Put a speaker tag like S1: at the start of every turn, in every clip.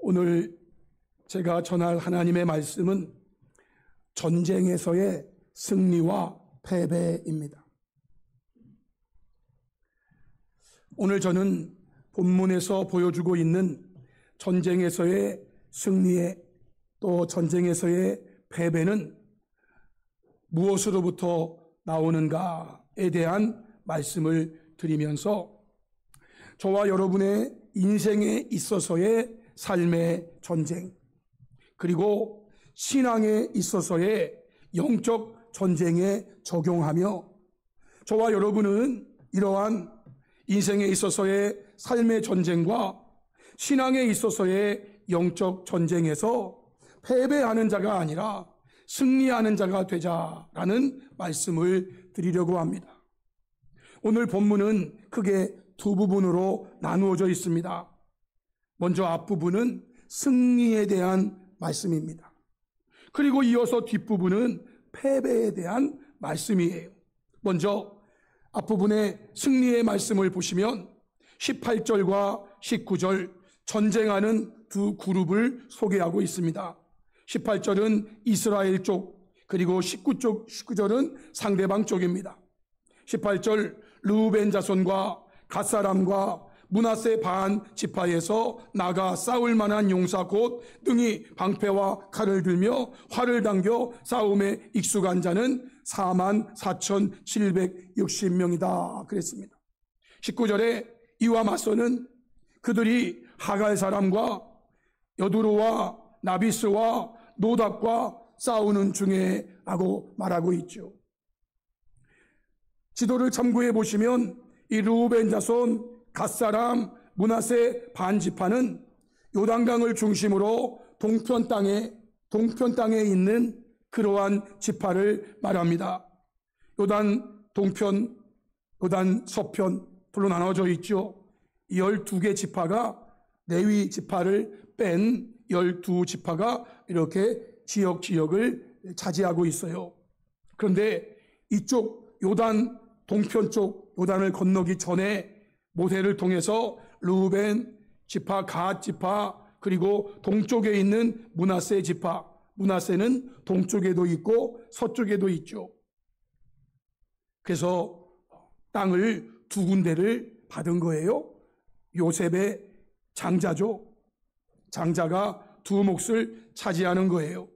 S1: 오늘 제가 전할 하나님의 말씀은 전쟁에서의 승리와 패배입니다. 오늘 저는 본문에서 보여주고 있는 전쟁에서의 승리에 또 전쟁에서의 패배는 무엇으로부터 나오는가에 대한 말씀을 드리면서 저와 여러분의 인생에 있어서의 삶의 전쟁, 그리고 신앙에 있어서의 영적 전쟁에 적용하며 저와 여러분은 이러한 인생에 있어서의 삶의 전쟁과 신앙에 있어서의 영적 전쟁에서 패배하는 자가 아니라 승리하는 자가 되자라는 말씀을 드리려고 합니다. 오늘 본문은 크게 두 부분으로 나누어져 있습니다. 먼저 앞부분은 승리에 대한 말씀입니다. 그리고 이어서 뒷부분은 패배에 대한 말씀이에요. 먼저 앞부분의 승리의 말씀을 보시면 18절과 19절 전쟁하는 두 그룹을 소개하고 있습니다. 18절은 이스라엘 쪽, 그리고 19절은 상대방 쪽입니다. 18절 르우벤 자손과 갓사람과 므낫세 반 지파에서 나가 싸울 만한 용사 곧 능히 방패와 칼을 들며 활을 당겨 싸움에 익숙한 자는 44,760명이다 그랬습니다. 19절에 이와 맞서는 그들이 하갈 사람과 여두루와 나비스와 노답과 싸우는 중에 라고 말하고 있죠. 지도를 참고해 보시면 이 르우벤 자손, 갓사람, 므낫세 반지파는 요단강을 중심으로 동편 땅에 있는 그러한 지파를 말합니다. 요단 동편, 요단 서편 둘로 나눠져 있죠. 12개 지파가 레위 지파를 뺀 12지파가 이렇게 지역을 차지하고 있어요. 그런데 이쪽 요단 동편 쪽 요단을 건너기 전에 모세를 통해서 르우벤 지파, 갓 지파, 그리고 동쪽에 있는 므낫세 지파, 므낫세는 동쪽에도 있고 서쪽에도 있죠. 그래서 땅을 두 군데를 받은 거예요. 요셉의 장자죠. 장자가 두 몫을 차지하는 거예요.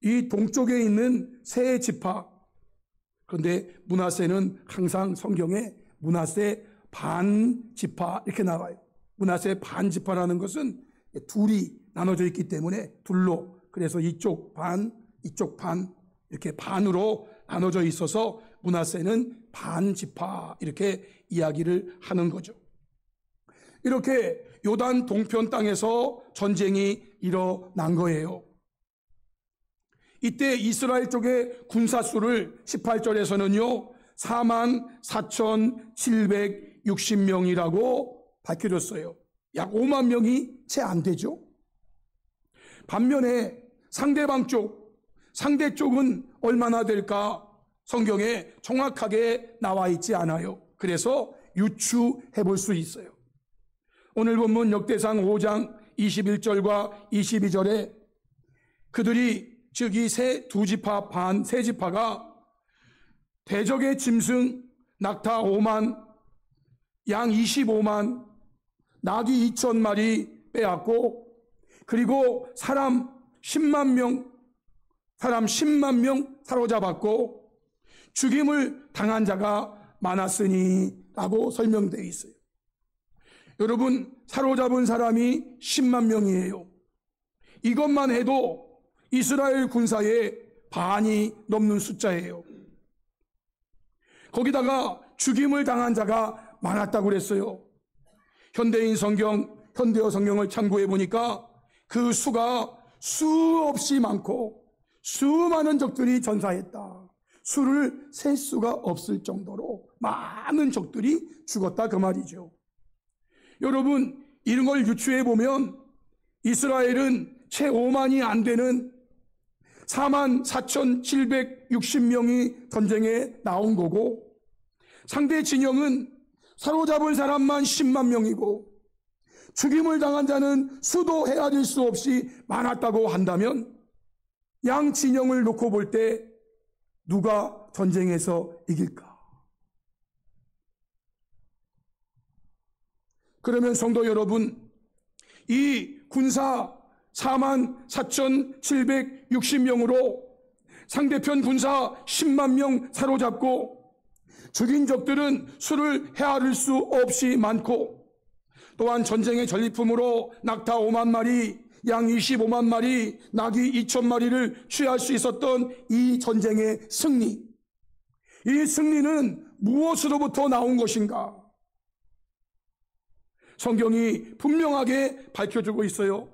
S1: 이 동쪽에 있는 세 지파, 그런데 므낫세는 항상 성경에 므낫세 반지파 이렇게 나와요. 므낫세 반지파라는 것은 둘이 나눠져 있기 때문에 둘로, 그래서 이쪽 반 이렇게 반으로 나눠져 있어서 므낫세는 반지파 이렇게 이야기를 하는 거죠. 이렇게 요단 동편 땅에서 전쟁이 일어난 거예요. 이때 이스라엘 쪽의 군사수를 18절에서는요 44,760명이라고 밝혀졌어요. 약 5만 명이 채 안 되죠. 반면에 상대방 쪽, 상대 쪽은 얼마나 될까 성경에 정확하게 나와 있지 않아요. 그래서 유추해 볼 수 있어요. 오늘 본문 역대상 5장 21절과 22절에 그들이, 즉 이 세 지파가 대적의 짐승 낙타 5만, 양 25만, 나귀 2,000마리 빼앗고, 그리고 사람 10만 명 사로잡았고 죽임을 당한 자가 많았으니 라고 설명되어 있어요. 여러분, 사로잡은 사람이 10만 명이에요. 이것만 해도 이스라엘 군사의 반이 넘는 숫자예요. 거기다가 죽임을 당한 자가 많았다고 그랬어요. 현대어 성경을 참고해 보니까 그 수가 수없이 많고 수많은 적들이 전사했다. 수를 셀 수가 없을 정도로 많은 적들이 죽었다 그 말이죠. 여러분, 이런 걸 유추해 보면 이스라엘은 채 5만이 안 되는 44,760명이 전쟁에 나온 거고, 상대 진영은 사로잡은 사람만 10만 명이고 죽임을 당한 자는 수도 헤아릴 수 없이 많았다고 한다면 양 진영을 놓고 볼 때 누가 전쟁에서 이길까? 그러면 성도 여러분, 이 군사 44,760명으로 상대편 군사 10만 명 사로잡고 죽인 적들은 수를 헤아릴 수 없이 많고, 또한 전쟁의 전리품으로 낙타 5만 마리, 양 25만 마리, 낙이 2천 마리를 취할 수 있었던 이 전쟁의 승리, 이 승리는 무엇으로부터 나온 것인가? 성경이 분명하게 밝혀주고 있어요.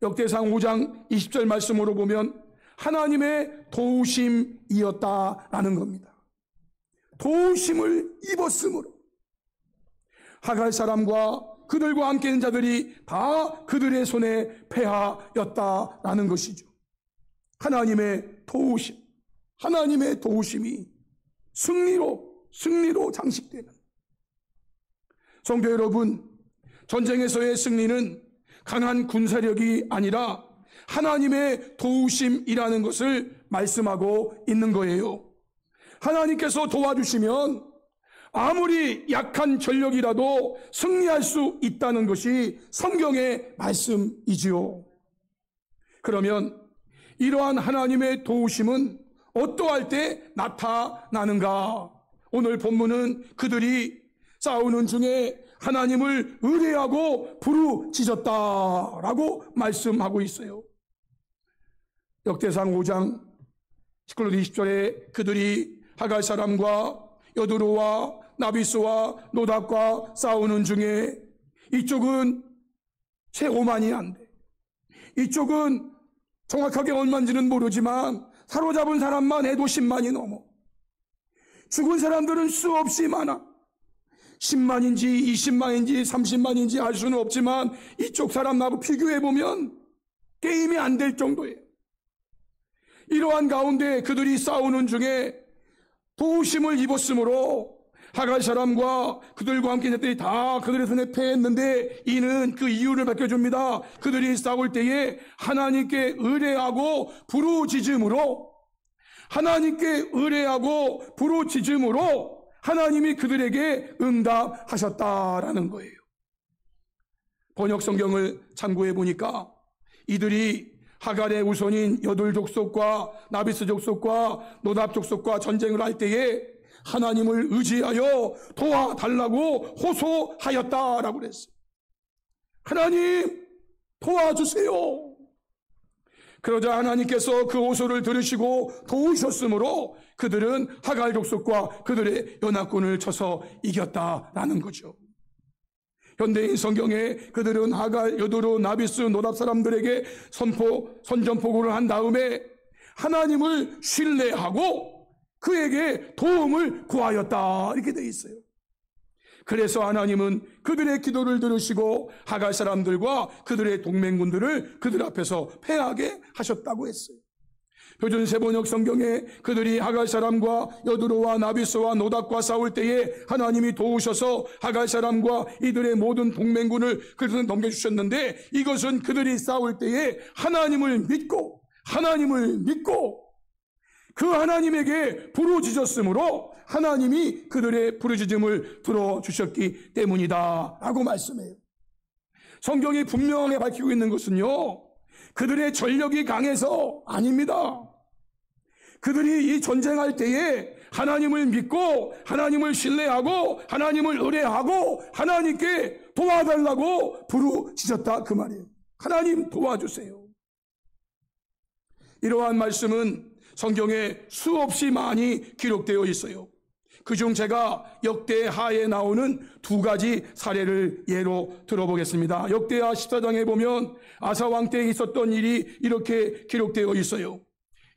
S1: 역대상 5장 20절 말씀으로 보면 하나님의 도우심이었다라는 겁니다. 도우심을 입었으므로 하갈 사람과 그들과 함께 있는 자들이 다 그들의 손에 패하였다라는 것이죠. 하나님의 도우심, 하나님의 도우심이 승리로 장식되는. 성도 여러분, 전쟁에서의 승리는 강한 군사력이 아니라 하나님의 도우심이라는 것을 말씀하고 있는 거예요. 하나님께서 도와주시면 아무리 약한 전력이라도 승리할 수 있다는 것이 성경의 말씀이지요. 그러면 이러한 하나님의 도우심은 어떠할 때 나타나는가? 오늘 본문은 그들이 싸우는 중에 하나님을 의뢰하고 부르짖었다라고 말씀하고 있어요. 역대상 5장 19절 20절에 그들이 하갈 사람과 여두루와 나비스와 노답과 싸우는 중에 이쪽은 채 5만이 안 돼. 이쪽은 정확하게 얼마인지는 모르지만 사로잡은 사람만 해도 10만이 넘어. 죽은 사람들은 수없이 많아. 10만인지 20만인지 30만인지 알 수는 없지만 이쪽 사람하고 비교해보면 게임이 안 될 정도예요. 이러한 가운데 그들이 싸우는 중에 도우심을 입었으므로 하갈 사람과 그들과 함께 있는 자들이 다 그들의 손에 패했는데, 이는 그 이유를 밝혀줍니다. 그들이 싸울 때에 하나님께 의뢰하고 부르짖음으로, 하나님께 의뢰하고 부르짖음으로 하나님이 그들에게 응답하셨다라는 거예요. 번역 성경을 참고해 보니까 이들이 하갈의 우선인 여둘 족속과 나비스 족속과 노답 족속과 전쟁을 할 때에 하나님을 의지하여 도와달라고 호소하였다라고 그랬어요. 하나님 도와주세요. 그러자 하나님께서 그 호소를 들으시고 도우셨으므로 그들은 하갈 족속과 그들의 연합군을 쳐서 이겼다라는 거죠. 현대인 성경에 그들은 하갈, 여두루, 나비스, 노답 사람들에게 선전포고를 한 다음에 하나님을 신뢰하고 그에게 도움을 구하였다 이렇게 되어 있어요. 그래서 하나님은 그들의 기도를 들으시고 하갈 사람들과 그들의 동맹군들을 그들 앞에서 패하게 하셨다고 했어요. 표준 세번역 성경에 그들이 하갈 사람과 여두루와 나비스와 노답과 싸울 때에 하나님이 도우셔서 하갈 사람과 이들의 모든 동맹군을 그들은 넘겨주셨는데, 이것은 그들이 싸울 때에 하나님을 믿고 그 하나님에게 부르짖었으므로 하나님이 그들의 부르짖음을 들어주셨기 때문이다 라고 말씀해요. 성경이 분명하게 밝히고 있는 것은요, 그들의 전력이 강해서 아닙니다. 그들이 이 전쟁할 때에 하나님을 믿고 하나님을 신뢰하고 하나님을 의뢰하고 하나님께 도와달라고 부르짖었다 그 말이에요. 하나님 도와주세요. 이러한 말씀은 성경에 수없이 많이 기록되어 있어요. 그중 제가 역대하에 나오는 두 가지 사례를 예로 들어보겠습니다. 역대하 14장에 보면 아사왕 때에 있었던 일이 이렇게 기록되어 있어요.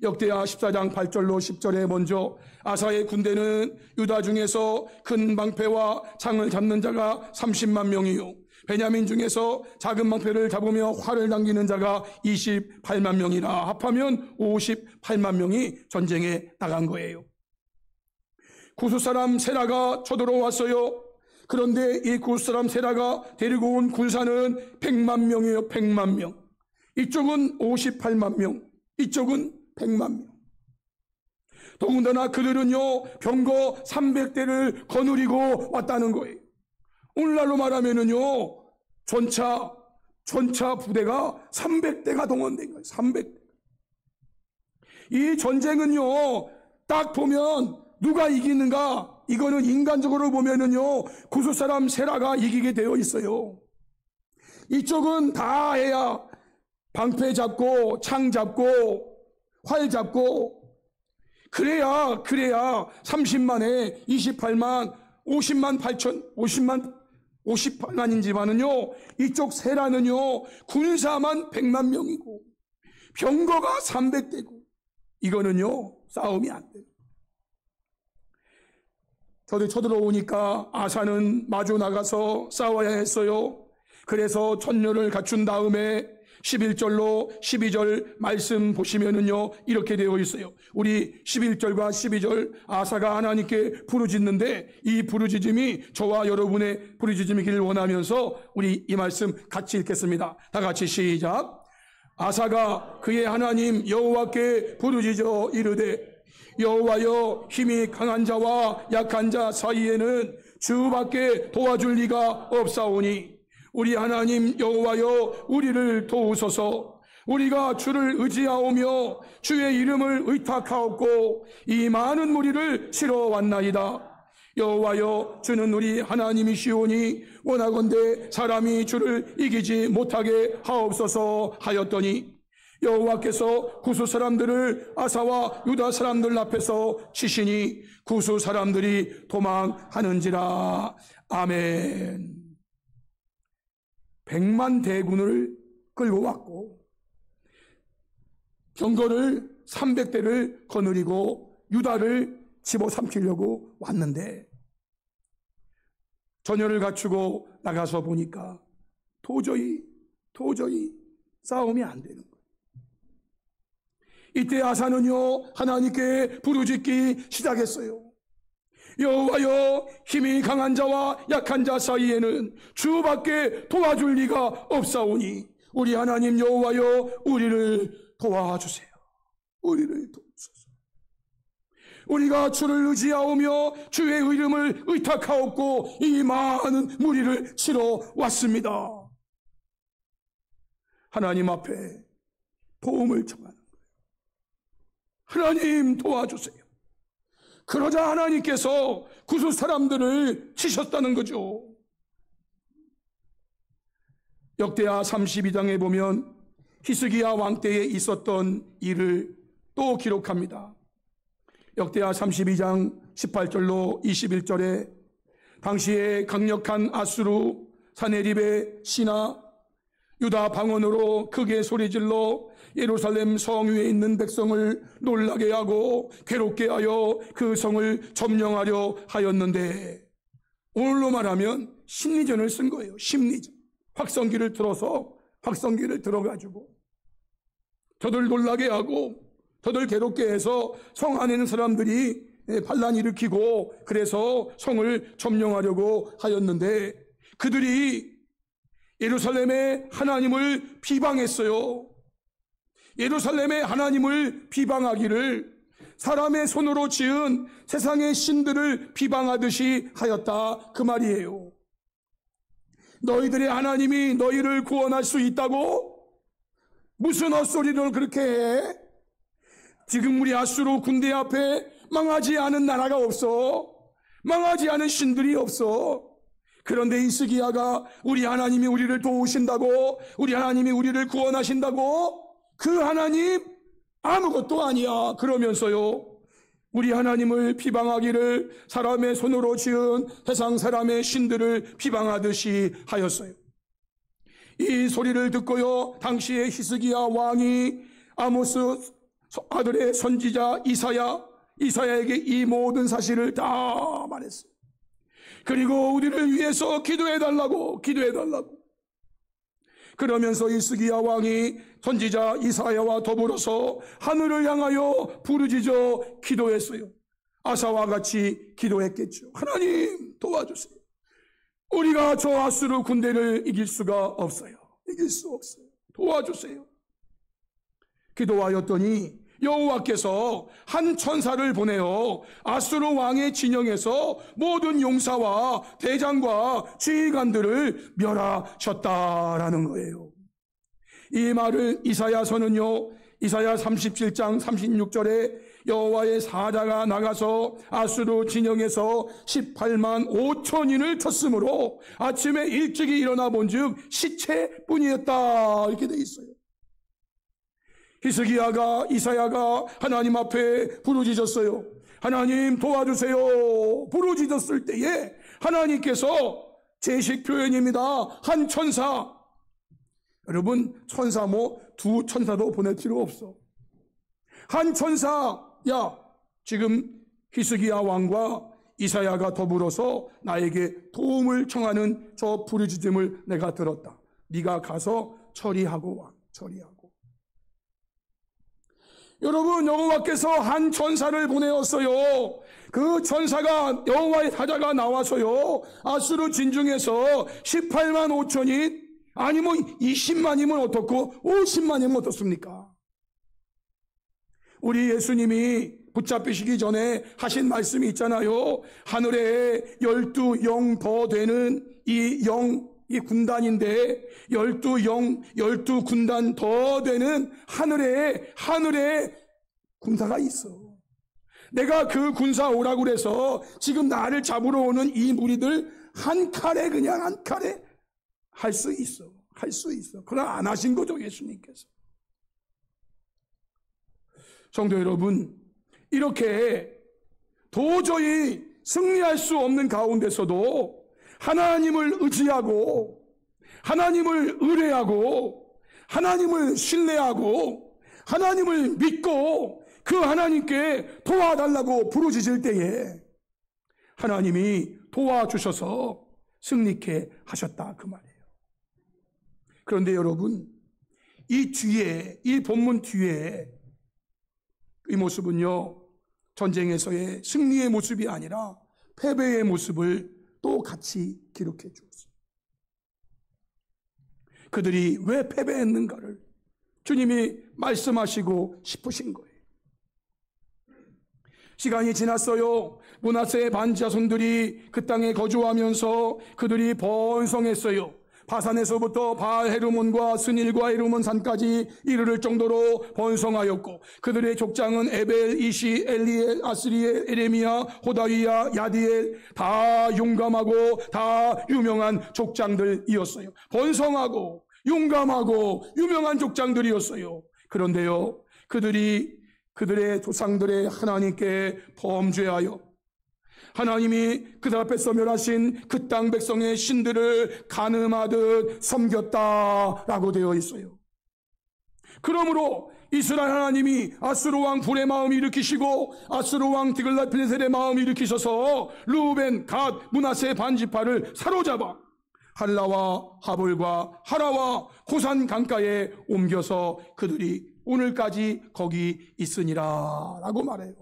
S1: 역대하 14장 8절로 10절에 먼저 아사의 군대는 유다 중에서 큰 방패와 창을 잡는 자가 30만 명이요, 베냐민 중에서 작은 방패를 잡으며 활을 당기는 자가 28만 명이라 합하면 58만 명이 전쟁에 나간 거예요. 구스 사람 세라가 쳐들어왔어요. 그런데 이 구스사람 세라가 데리고 온 군사는 100만 명이에요. 100만 명. 이쪽은 58만 명, 이쪽은 100만 명. 더군다나 그들은요 병거 300대를 거느리고 왔다는 거예요. 오늘날로 말하면은요 전차 부대가 300대가 동원된 거예요. 300대. 이 전쟁은요 딱 보면 누가 이기는가, 이거는 인간적으로 보면은요 구스사람 세라가 이기게 되어 있어요. 이쪽은 다 해야 방패 잡고 창 잡고 활 잡고 그래야 30만에 28만 50만 8천 58만인지만은요 이쪽 세라는요 군사만 100만 명이고 병거가 300대고 이거는요 싸움이 안 돼요. 저도 쳐들어오니까 아사는 마주 나가서 싸워야 했어요. 그래서 전열을 갖춘 다음에 11절로 12절 말씀 보시면은요 이렇게 되어 있어요. 우리 11절과 12절 아사가 하나님께 부르짖는데 이 부르짖음이 저와 여러분의 부르짖음이기를 원하면서 우리 이 말씀 같이 읽겠습니다. 다 같이 시작. 아사가 그의 하나님 여호와께 부르짖어 이르되 여호와여, 힘이 강한 자와 약한 자 사이에는 주밖에 도와줄 리가 없사오니 우리 하나님 여호와여, 우리를 도우소서. 우리가 주를 의지하오며 주의 이름을 의탁하옵고 이 많은 무리를 치러 왔나이다. 여호와여, 주는 우리 하나님이시오니 원하건대 사람이 주를 이기지 못하게 하옵소서 하였더니 여호와께서 구스 사람들을 아사와 유다 사람들 앞에서 치시니 구스 사람들이 도망하는지라. 아멘. 100만 대군을 끌고 왔고 병거를 300대를 거느리고 유다를 집어삼키려고 왔는데 전열을 갖추고 나가서 보니까 도저히 싸움이 안 되는 거예요. 이때 아사는요 하나님께 부르짖기 시작했어요. 여호와여, 힘이 강한 자와 약한 자 사이에는 주밖에 도와줄 리가 없사오니 우리 하나님 여호와여, 우리를 도와주세요. 우리를 도우소서. 우리가 주를 의지하오며 주의 이름을 의탁하옵고 이 많은 무리를 치러 왔습니다. 하나님 앞에 도움을 청하는 거예요. 하나님 도와주세요. 그러자 하나님께서 구스 사람들을 치셨다는 거죠. 역대하 32장에 보면 히스기야 왕 때에 있었던 일을 또 기록합니다. 역대하 32장 18절로 21절에 당시에 강력한 아수르 사네립의 신하 유다 방언으로 크게 소리질러 예루살렘 성 위에 있는 백성을 놀라게 하고 괴롭게 하여 그 성을 점령하려 하였는데, 오늘로 말하면 심리전을 쓴 거예요. 심리전. 확성기를 들어가지고 저들 놀라게 하고 저들 괴롭게 해서 성 안에 있는 사람들이 반란 일으키고 그래서 성을 점령하려고 하였는데, 그들이 예루살렘의 하나님을 비방했어요. 예루살렘의 하나님을 비방하기를 사람의 손으로 지은 세상의 신들을 비방하듯이 하였다, 그 말이에요. 너희들의 하나님이 너희를 구원할 수 있다고? 무슨 헛소리를 그렇게 해? 지금 우리 아수르 군대 앞에 망하지 않은 나라가 없어. 망하지 않은 신들이 없어. 그런데 히스기야가 우리 하나님이 우리를 도우신다고, 우리 하나님이 우리를 구원하신다고, 그 하나님 아무것도 아니야 그러면서요 우리 하나님을 비방하기를 사람의 손으로 지은 세상 사람의 신들을 비방하듯이 하였어요. 이 소리를 듣고요 당시에 히스기야 왕이 아모스 아들의 선지자 이사야에게 이 모든 사실을 다 말했어요. 그리고 우리를 위해서 기도해달라고 그러면서 히스기야 왕이 선지자 이사야와 더불어서 하늘을 향하여 부르짖어 기도했어요. 아사와 같이 기도했겠죠. 하나님 도와주세요. 우리가 저 아수르 군대를 이길 수가 없어요. 이길 수 없어요. 도와주세요. 기도하였더니 여호와께서 한 천사를 보내어 아수르 왕의 진영에서 모든 용사와 대장과 지휘관들을 멸하셨다라는 거예요. 이 말을 이사야서는요, 이사야 37장 36절에 여호와의 사자가 나가서 아수르 진영에서 18만 5천인을 쳤으므로 아침에 일찍이 일어나 본즉 시체뿐이었다, 이렇게 돼 있어요. 히스기야가, 이사야가 하나님 앞에 부르짖었어요. 하나님 도와주세요. 부르짖었을 때에 하나님께서, 제식 표현입니다, 한 천사. 여러분, 천사 두 천사도 보낼 필요 없어. 한 천사, 야, 지금 히스기야 왕과 이사야가 더불어서 나에게 도움을 청하는 저 부르짖음을 내가 들었다. 네가 가서 처리하고 와. 처리하고. 여러분, 여호와께서 한 천사를 보내었어요. 그 천사가, 여호와의 사자가 나와서요, 아수르 진중에서 18만 5천인, 아니 20만이면 어떻고 50만이면 어떻습니까? 우리 예수님이 붙잡히시기 전에 하신 말씀이 있잖아요. 하늘에 12영 더 되는 이 군단인데, 12군단 더 되는 하늘에 군사가 있어. 내가 그 군사 오라고 그래서 지금 나를 잡으러 오는 이 무리들 한 칼에 할 수 있어. 할 수 있어. 그러나 안 하신 거죠, 예수님께서. 성도 여러분, 이렇게 도저히 승리할 수 없는 가운데서도 하나님을 의지하고, 하나님을 의뢰하고, 하나님을 신뢰하고, 하나님을 믿고 그 하나님께 도와달라고 부르짖을 때에 하나님이 도와주셔서 승리케 하셨다, 그 말이에요. 그런데 여러분, 이 본문 뒤에 이 모습은요, 전쟁에서의 승리의 모습이 아니라 패배의 모습을 또 같이 기록해 주었어요. 그들이 왜 패배했는가를 주님이 말씀하시고 싶으신 거예요. 시간이 지났어요. 므낫세 반자손들이 그 땅에 거주하면서 그들이 번성했어요. 바산에서부터 바알 헤르몬과 스닐과 헤르몬 산까지 이르를 정도로 번성하였고, 그들의 족장은 에벨, 이시, 엘리엘, 아스리엘, 에레미야, 호다위야, 야디엘, 다 용감하고 다 유명한 족장들이었어요. 번성하고 용감하고 유명한 족장들이었어요. 그런데요, 그들의 조상들의 하나님께 범죄하여 하나님이 그들 앞에서 멸하신 그 땅 백성의 신들을 가늠하듯 섬겼다라고 되어 있어요. 그러므로 이스라엘 하나님이 아수르 왕 불의 마음을 일으키시고 아수르 왕 디글랏필레셀의 마음을 일으키셔서 루벤, 갓, 므낫세 반지파를 사로잡아 할라와 하볼과 하라와 고산 강가에 옮겨서 그들이 오늘까지 거기 있으니라 라고 말해요.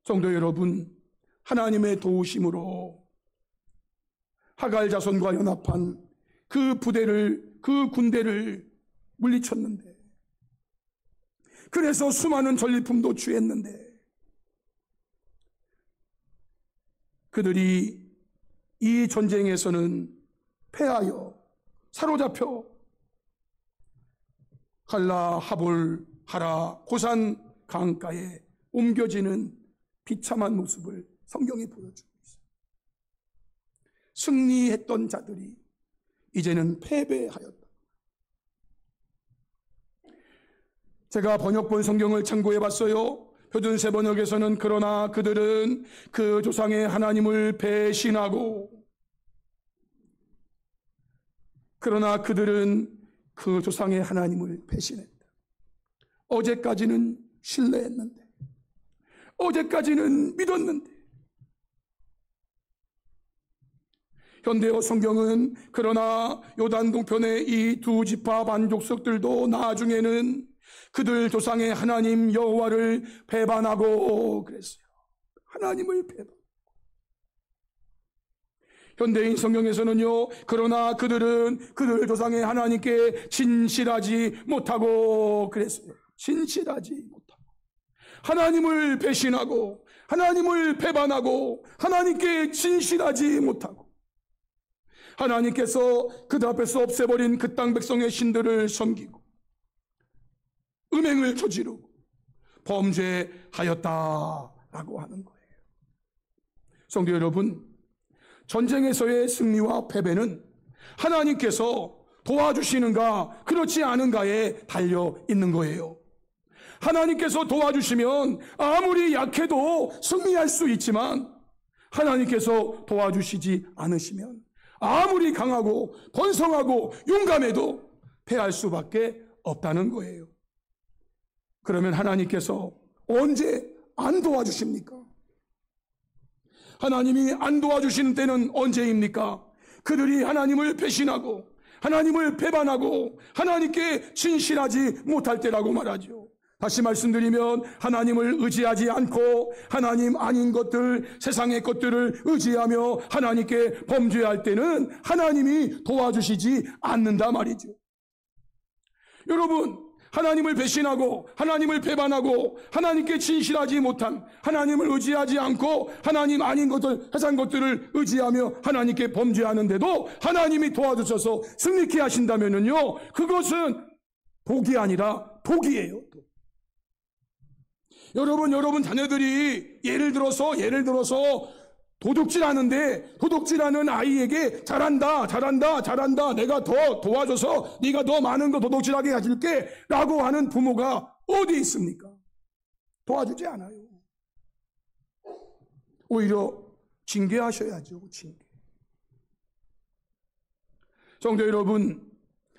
S1: 성도 여러분, 하나님의 도우심으로 하갈 자손과 연합한 그 군대를 물리쳤는데, 그래서 수많은 전리품도 취했는데, 그들이 이 전쟁에서는 패하여 사로잡혀 할라, 하볼, 하라, 고산 강가에 옮겨지는 비참한 모습을 성경이 보여주고 있어요. 승리했던 자들이 이제는 패배하였다. 제가 번역본 성경을 참고해 봤어요. 표준세 번역에서는 그러나 그들은 그 조상의 하나님을 배신하고, 그러나 그들은 그 조상의 하나님을 배신했다. 어제까지는 신뢰했는데, 어제까지는 믿었는데. 현대어 성경은 그러나 요단 동편의 이 두 지파 반족속들도 나중에는 그들 조상의 하나님 여호와를 배반하고 그랬어요. 하나님을 배반하고. 현대인 성경에서는요, 그러나 그들은 그들 조상의 하나님께 진실하지 못하고 그랬어요. 진실하지 못하고, 하나님을 배신하고 하나님을 배반하고 하나님께 진실하지 못하고, 하나님께서 그들 앞에서 없애버린 그 땅 백성의 신들을 섬기고 음행을 저지르고 범죄하였다라고 하는 거예요. 성도 여러분, 전쟁에서의 승리와 패배는 하나님께서 도와주시는가 그렇지 않은가에 달려 있는 거예요. 하나님께서 도와주시면 아무리 약해도 승리할 수 있지만, 하나님께서 도와주시지 않으시면 아무리 강하고 번성하고 용감해도 패할 수밖에 없다는 거예요. 그러면 하나님께서 언제 안 도와주십니까? 하나님이 안 도와주시는 때는 언제입니까? 그들이 하나님을 배신하고 하나님을 배반하고 하나님께 진실하지 못할 때라고 말하죠. 다시 말씀드리면, 하나님을 의지하지 않고 하나님 아닌 것들, 세상의 것들을 의지하며 하나님께 범죄할 때는 하나님이 도와주시지 않는다 말이죠. 여러분, 하나님을 배신하고 하나님을 배반하고 하나님께 진실하지 못한, 하나님을 의지하지 않고 하나님 아닌 것들, 세상 것들을 의지하며 하나님께 범죄하는데도 하나님이 도와주셔서 승리케 하신다면요, 그것은 복이 아니라 독이에요. 여러분 자녀들이 예를 들어서 도둑질하는데, 도둑질하는 아이에게 잘한다 내가 더 도와줘서 네가 더 많은 거 도둑질하게 해줄게 라고 하는 부모가 어디 있습니까? 도와주지 않아요. 오히려 징계하셔야죠. 징계. 성도 여러분,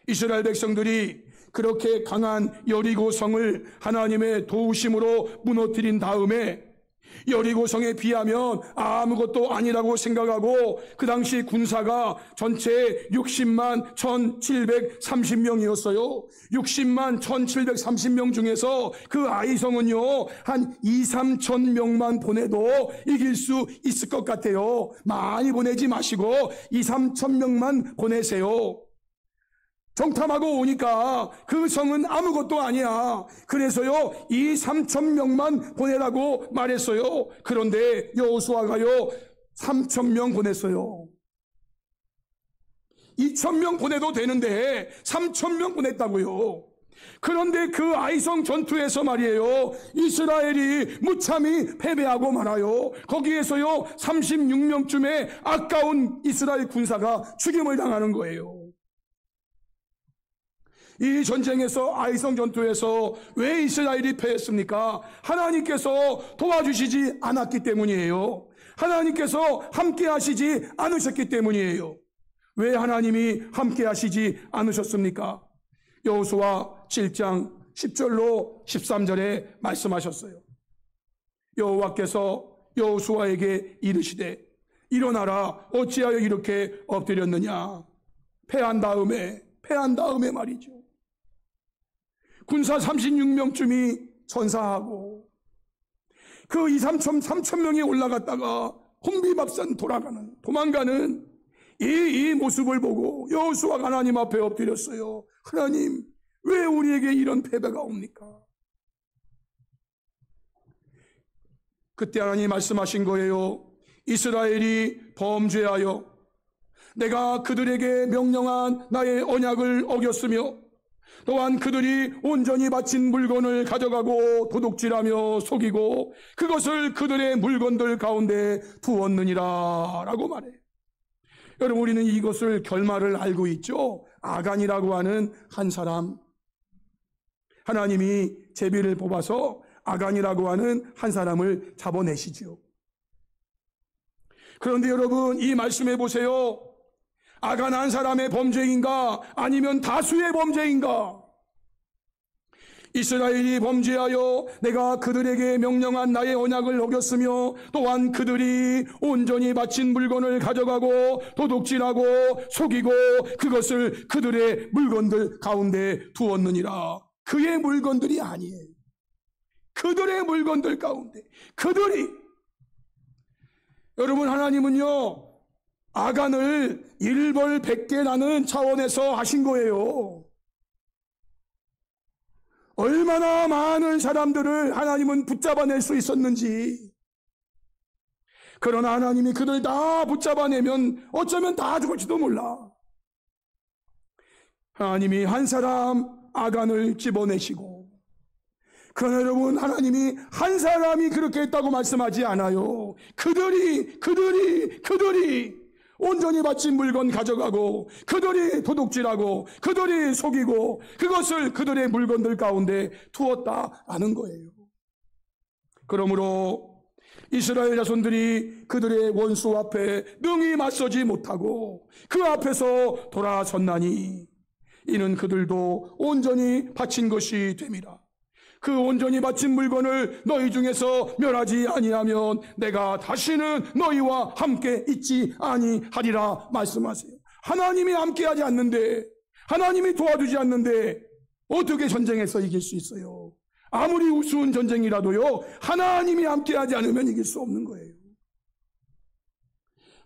S1: 이스라엘 백성들이 그렇게 강한 여리고성을 하나님의 도우심으로 무너뜨린 다음에, 여리고성에 비하면 아무것도 아니라고 생각하고, 그 당시 군사가 전체 60만 1730명이었어요. 60만 1730명 중에서 그 아이성은요, 한 2-3천 명만 보내도 이길 수 있을 것 같아요. 많이 보내지 마시고 2-3천 명만 보내세요. 정탐하고 오니까 그 성은 아무것도 아니야. 그래서요, 2-3천 명만 보내라고 말했어요. 그런데 여호수아가요 3,000명 보냈어요. 2,000명 보내도 되는데 3,000명 보냈다고요. 그런데 그 아이성 전투에서 말이에요, 이스라엘이 무참히 패배하고 말아요. 거기에서요 36명쯤의 아까운 이스라엘 군사가 죽임을 당하는 거예요. 이 전쟁에서, 아이성 전투에서 왜 이스라엘이 패했습니까? 하나님께서 도와주시지 않았기 때문이에요. 하나님께서 함께 하시지 않으셨기 때문이에요. 왜 하나님이 함께 하시지 않으셨습니까? 여호수아 7장 10절로 13절에 말씀하셨어요. 여호와께서 여호수아에게 이르시되, 일어나라, 어찌하여 이렇게 엎드렸느냐. 패한 다음에 말이죠, 군사 36명쯤이 전사하고 그 2-3천 명이 올라갔다가 혼비박산 도망가는 이 모습을 보고 여호수아가 하나님 앞에 엎드렸어요. 하나님, 왜 우리에게 이런 패배가 옵니까? 그때 하나님이 말씀하신 거예요. 이스라엘이 범죄하여 내가 그들에게 명령한 나의 언약을 어겼으며, 또한 그들이 온전히 바친 물건을 가져가고 도둑질하며 속이고 그것을 그들의 물건들 가운데 두었느니라 라고 말해요. 여러분, 우리는 이것을 결말을 알고 있죠. 아간이라고 하는 한 사람, 하나님이 제비를 뽑아서 아간이라고 하는 한 사람을 잡아내시죠. 그런데 여러분, 이 말씀해 보세요. 아간 한 사람의 범죄인가, 아니면 다수의 범죄인가? 이스라엘이 범죄하여 내가 그들에게 명령한 나의 언약을 어겼으며, 또한 그들이 온전히 바친 물건을 가져가고 도둑질하고 속이고 그것을 그들의 물건들 가운데 두었느니라. 그의 물건들이 아니에요. 그들의 물건들 가운데, 그들이. 여러분, 하나님은요 아간을 일벌백계라는 차원에서 하신 거예요. 얼마나 많은 사람들을 하나님은 붙잡아낼 수 있었는지. 그러나 하나님이 그들 다 붙잡아내면 어쩌면 다 죽을지도 몰라. 하나님이 한 사람 아간을 집어내시고, 그러나 여러분, 하나님이 한 사람이 그렇게 했다고 말씀하지 않아요. 그들이 온전히 바친 물건 가져가고, 그들이 도둑질하고, 그들이 속이고, 그것을 그들의 물건들 가운데 두었다라는 거예요. 그러므로 이스라엘 자손들이 그들의 원수 앞에 능히 맞서지 못하고 그 앞에서 돌아섰나니 이는 그들도 온전히 바친 것이 됨이라. 그 온전히 바친 물건을 너희 중에서 멸하지 아니하면 내가 다시는 너희와 함께 있지 아니하리라 말씀하세요. 하나님이 함께하지 않는데, 하나님이 도와주지 않는데 어떻게 전쟁에서 이길 수 있어요? 아무리 우스운 전쟁이라도요, 하나님이 함께하지 않으면 이길 수 없는 거예요.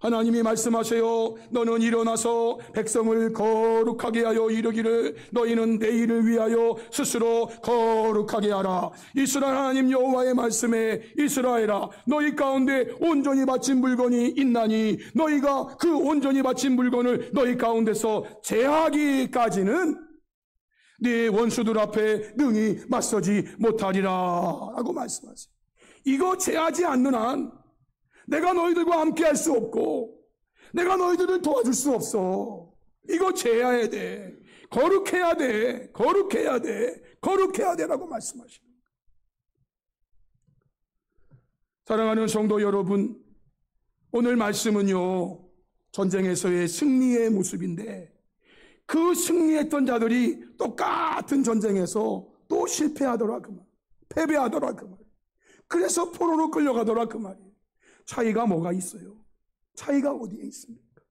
S1: 하나님이 말씀하세요. 너는 일어나서 백성을 거룩하게 하여 이르기를 너희는 내일을 위하여 스스로 거룩하게 하라. 이스라엘 하나님 여호와의 말씀에 이스라엘아, 너희 가운데 온전히 바친 물건이 있나니 너희가 그 온전히 바친 물건을 너희 가운데서 제하기까지는 네 원수들 앞에 능히 맞서지 못하리라 라고 말씀하세요. 이거 제하지 않는 한 내가 너희들과 함께 할 수 없고 내가 너희들을 도와줄 수 없어. 이거 제해야 돼. 거룩해야 돼. 거룩해야 돼. 거룩해야 돼라고 말씀하십니다. 사랑하는 성도 여러분, 오늘 말씀은요, 전쟁에서의 승리의 모습인데 그 승리했던 자들이 똑같은 전쟁에서 또 실패하더라 그 말. 패배하더라 그 말. 그래서 포로로 끌려가더라 그 말이에요. 차이가 뭐가 있어요? 차이가 어디에 있습니까?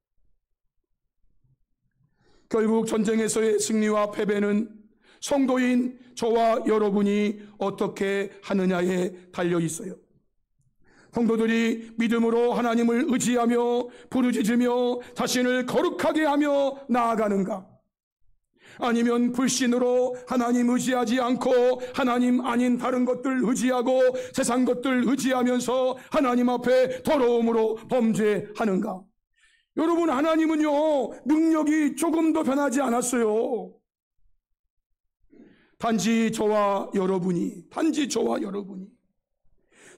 S1: 결국 전쟁에서의 승리와 패배는 성도인 저와 여러분이 어떻게 하느냐에 달려 있어요. 성도들이 믿음으로 하나님을 의지하며 부르짖으며 자신을 거룩하게 하며 나아가는가? 아니면 불신으로 하나님 의지하지 않고 하나님 아닌 다른 것들 의지하고 세상 것들 의지하면서 하나님 앞에 더러움으로 범죄하는가? 여러분, 하나님은요, 능력이 조금도 변하지 않았어요. 단지 저와 여러분이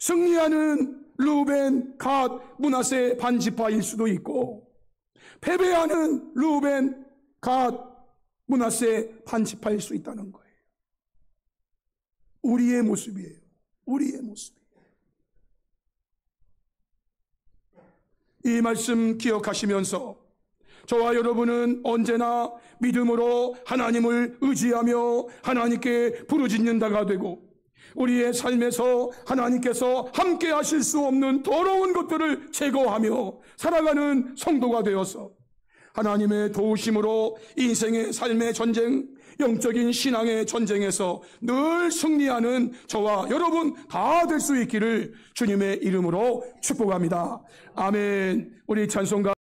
S1: 승리하는 르우벤, 갓, 므낫세 반지파일 수도 있고 패배하는 르우벤, 갓, 므낫세 반지파일 수 있다는 거예요. 우리의 모습이에요. 우리의 모습이에요. 이 말씀 기억하시면서 저와 여러분은 언제나 믿음으로 하나님을 의지하며 하나님께 부르짖는다가 되고 우리의 삶에서 하나님께서 함께 하실 수 없는 더러운 것들을 제거하며 살아가는 성도가 되어서 하나님의 도우심으로 인생의 삶의 전쟁, 영적인 신앙의 전쟁에서 늘 승리하는 저와 여러분 다 될 수 있기를 주님의 이름으로 축복합니다. 아멘. 우리 찬송가